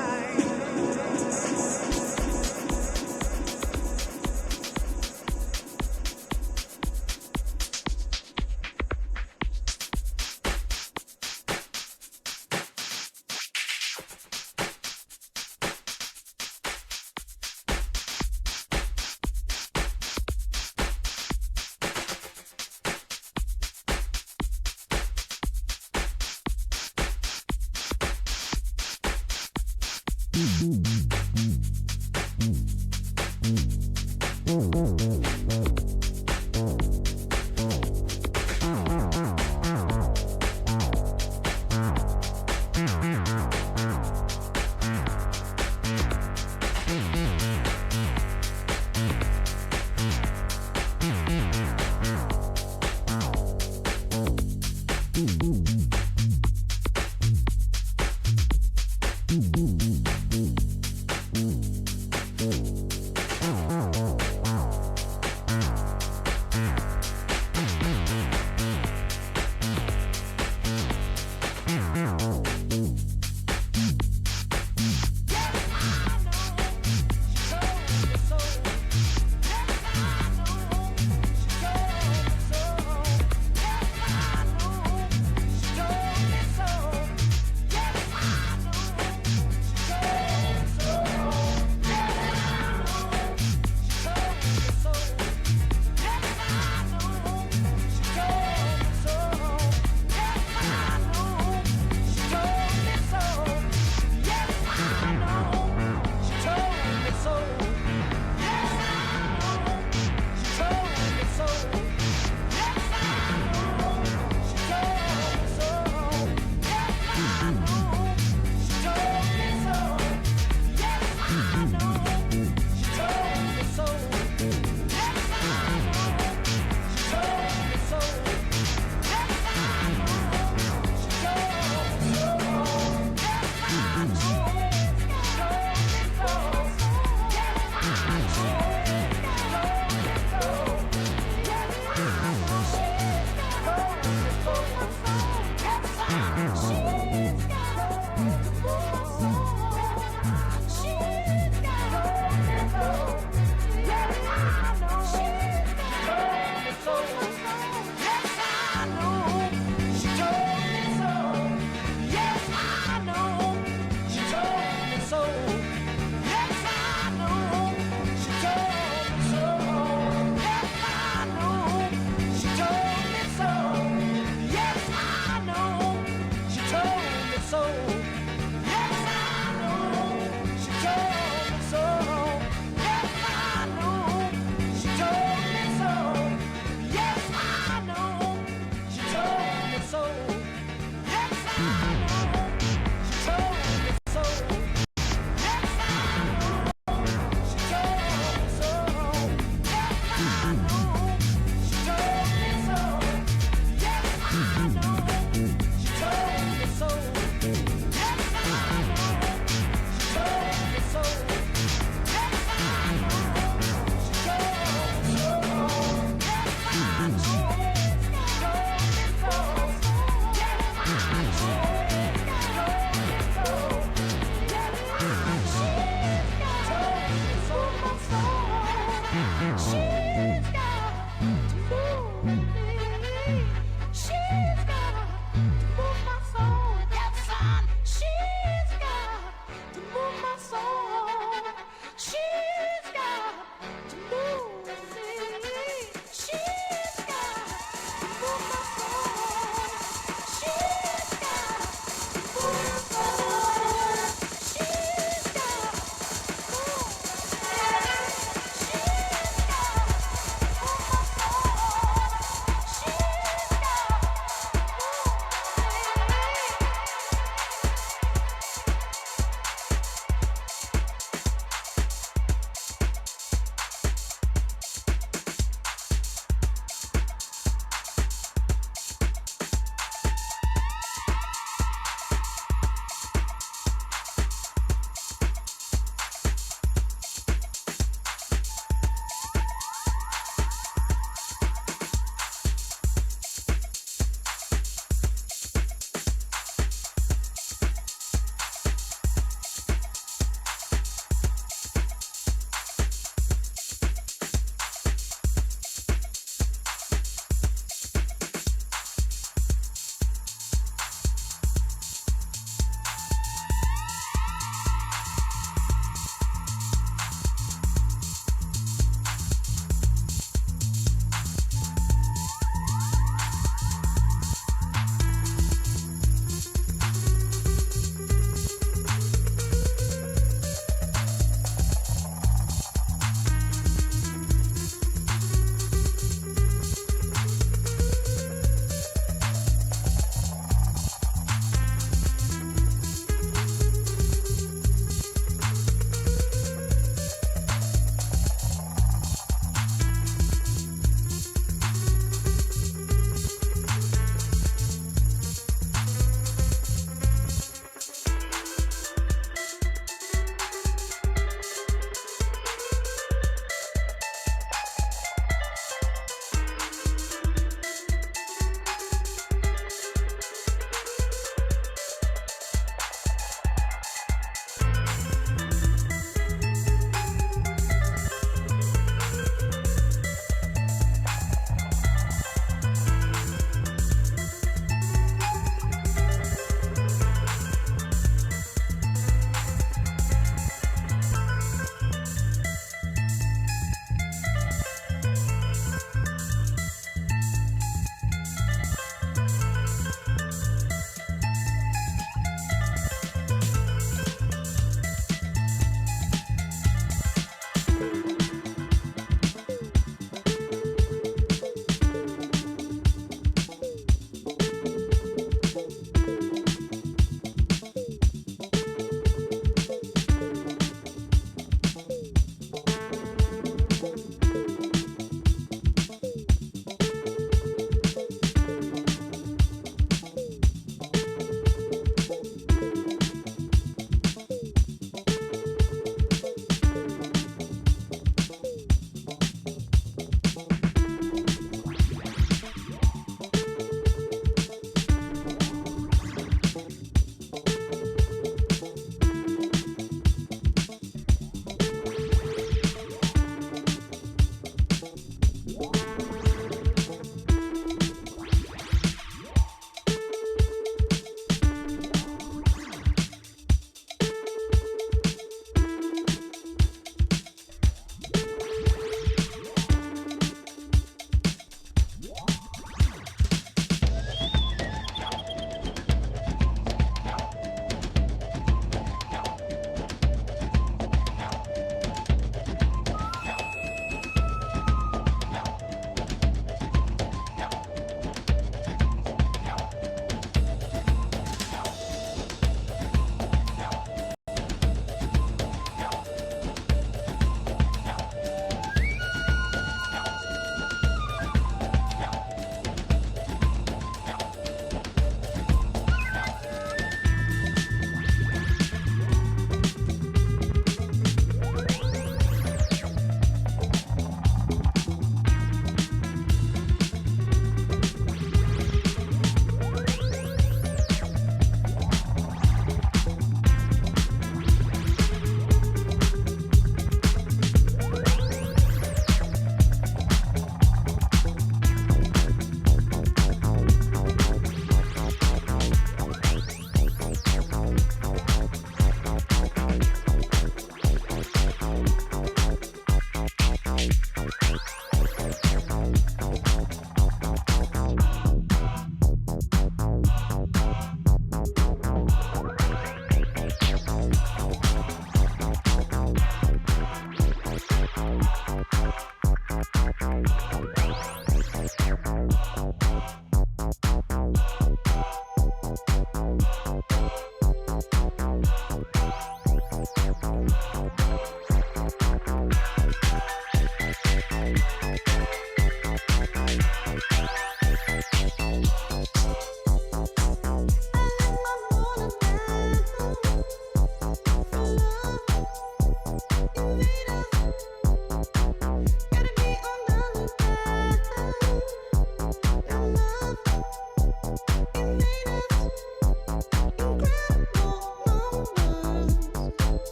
Speaker 7: She's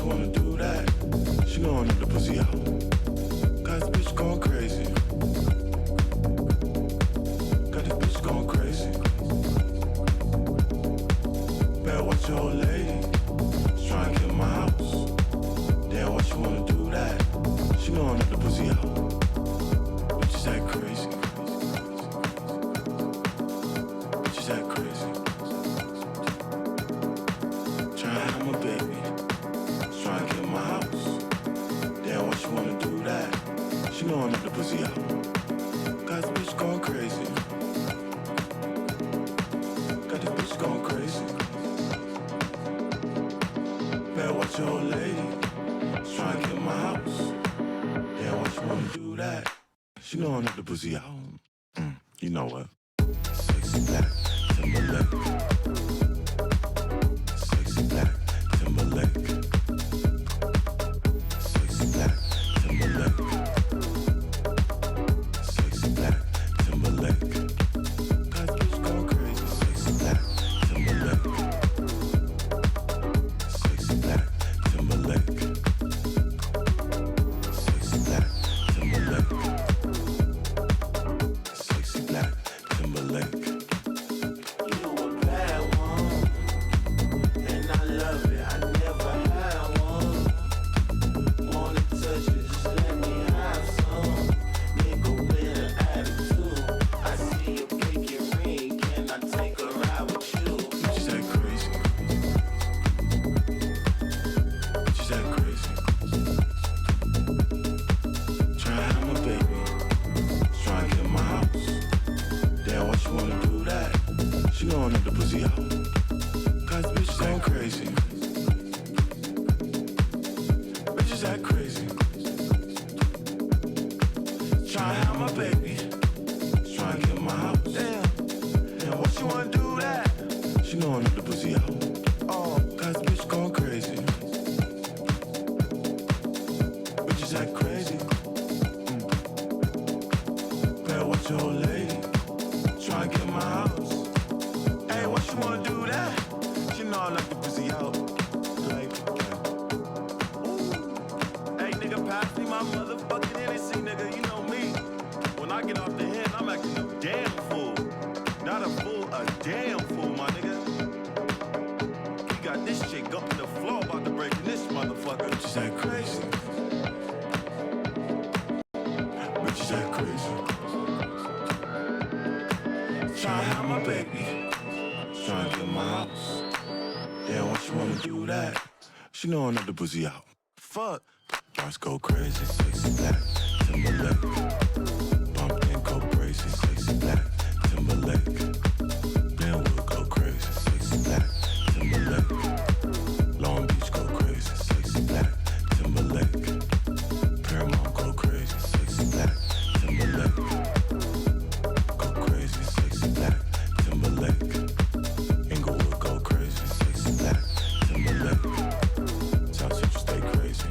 Speaker 7: she wanna do that. She gonna knock the pussy out. Got this bitch going crazy. Got this bitch going crazy. Better watch your old lady. She's trying to get in my house. Damn, why she wanna do that? She gonna knock the pussy out. Bitches act crazy. Bitches act crazy. Trying to have my baby. She's trying to get in my house. Damn, why she wanna do that? She gonna knock the pussy out. Got this bitch going crazy. Got this bitch going crazy. Better watch your old lady. She's trying to get in my house. Damn, why she wanna do that? She gonna knock the pussy out. You know what? Sexy black Timberlake. Sexy black Timberlake. Sexy black Timberlake. Sexy black Timberlake. Got this bitch going crazy. Sexy black Timberlake. Sexy black Timberlake. Sexy black Timberlake. Sexy black Timberlake. You a bad one, and I love it. I never had one. Wanna touch it, just let me have some. Nigga with an attitude. I see you pick your ring. Can I take a ride with you? Bitches act crazy. Bitches act crazy. Tryna have my baby. Tryna get in my house. Damn, why she wanna do that? She gonna knock the pussy out. Cause bitches act crazy. Bitches act crazy. Tryna have my baby. Tryna get in my house. Damn, why she wanna do that? She gonna knock the pussy out. Oh, cause bitch going crazy. Bitches act crazy. Better watch your old lady. Try and get in my house. Hey, why she wanna do that? She know I like the pussy out. Like, ooh. Hey, nigga, pass me my motherfucking Hennessy, nigga. You know me. When I get off the hen, I'm acting a damn fool. Not a fool, a damn fool, my nigga. You got this shit up to the floor, about to break this motherfucker. Bitches act crazy. Bitches act crazy. Tryna have my baby. Tryna get in my house. Damn, why she wanna do that? She know I knock the pussy out. Fuck. Bars go crazy. Sexy black Timberlake. Bump and go crazy. Sexy black Timberlake. Then we'll go crazy. Sexy black Timberlake. Long Beach go crazy. Sexy black Timberlake. Paramount go crazy. Sexy black Timberlake. Go crazy. Sexy black Timberlake. Inglewood go crazy. Sexy black Timberlake. South Central stay crazy.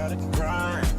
Speaker 7: gotta grind.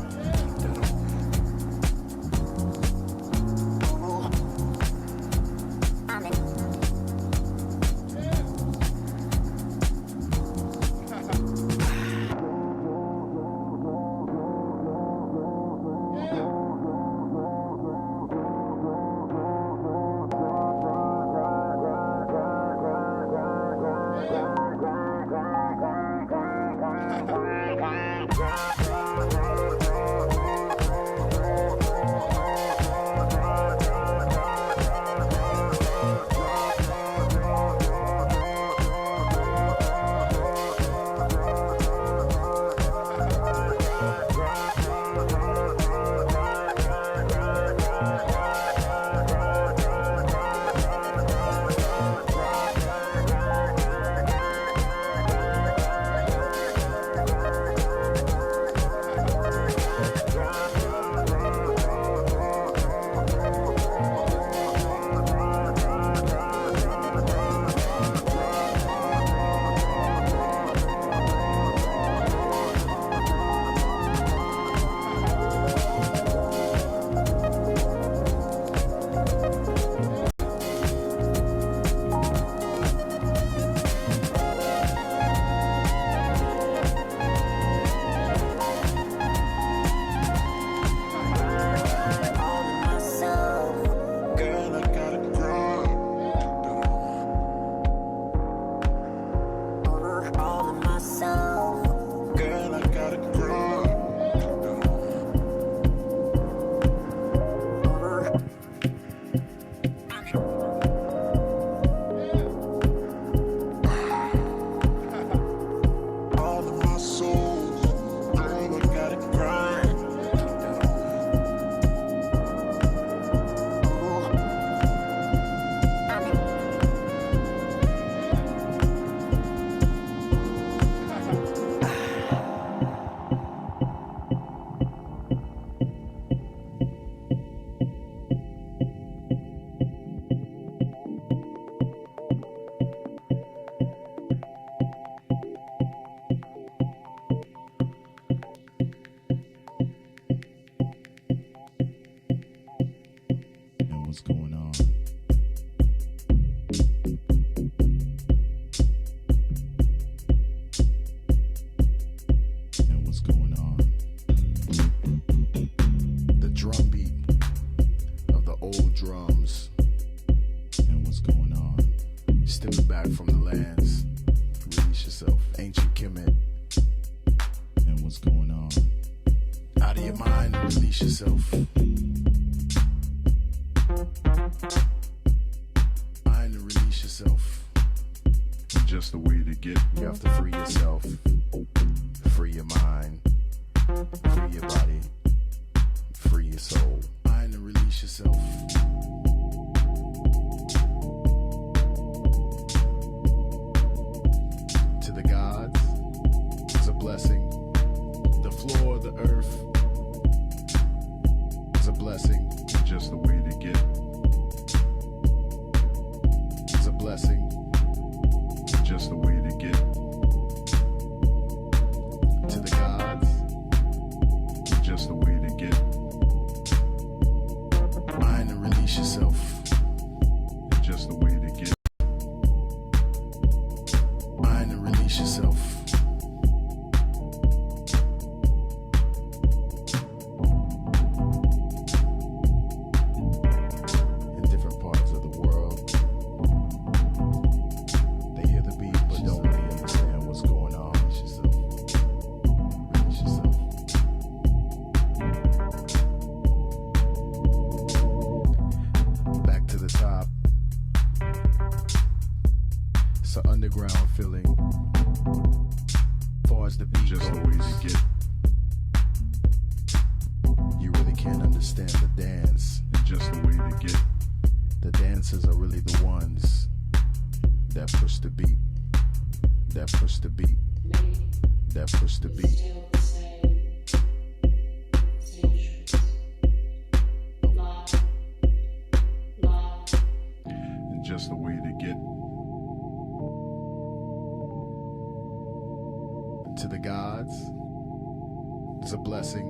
Speaker 8: is a blessing.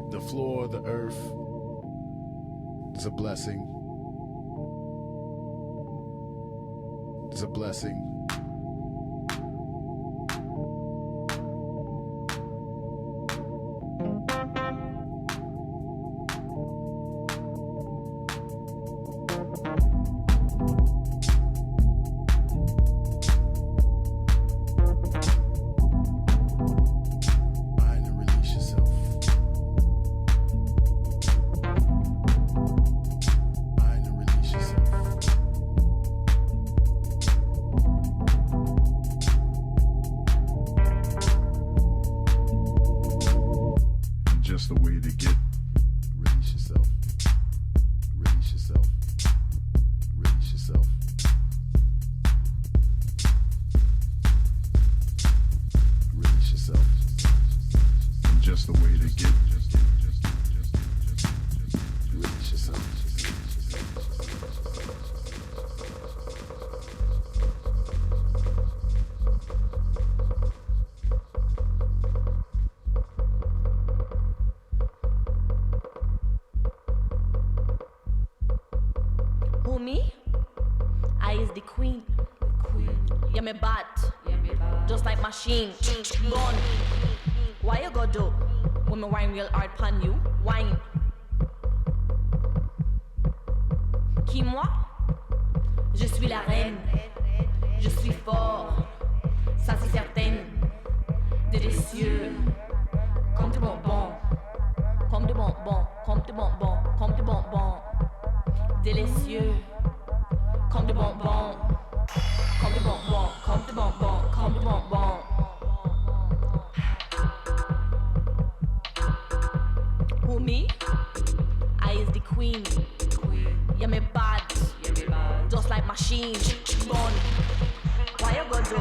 Speaker 8: The floor, the earth is a blessing. It's a blessing.
Speaker 9: Gone. Why you go do? When me wine real hard pan you, wine. Qui moi? Je suis la reine. Je suis fort. Ça c'est certain. Délicieux. Comme des bonbons. Comme des bonbons. Comme des bonbons. Comme des bonbons. Délicieux. Comme des bonbons. Comme des bonbons. Comme des bonbons. Comme des bonbons. Who me? I is the queen. Yeah, me bad. Just like machine. Gone. Why you go do?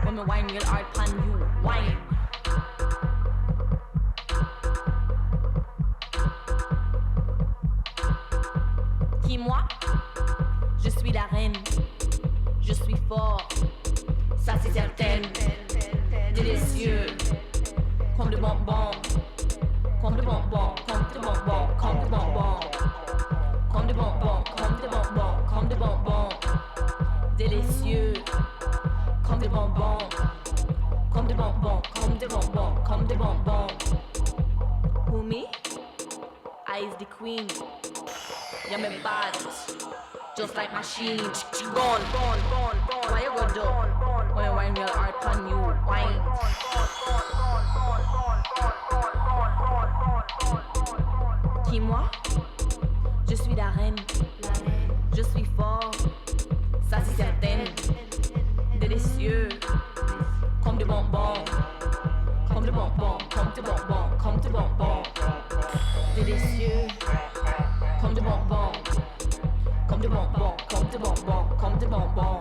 Speaker 9: When me wine real hard pan you. Wine. Qui moi? Je suis la reine. Je suis fort. Ça c'est certain. Délicieux. Comme de bonbons. Comme de bonbons, comme de bonbons, comme de bonbons. Comme de bonbons, comme de bonbons, comme de bonbons. Délicieux. Comme de bonbons. Comme de bonbons, comme de bonbons, comme de bonbons. Who me? I is the queen. Yeah, me bad. Just like machine. Gone, gone, gone, gone. Why you go do? When you wine real hard pan you, wine. Qui moi? Je suis la reine. Je suis fort. Ça c'est certain. Délicieux. Comme des bonbons. Comme des bonbons. Comme des bonbons. Comme des bonbons. Délicieux. Comme des bonbons. Comme des bonbons. Comme des bonbons. Comme des bonbons.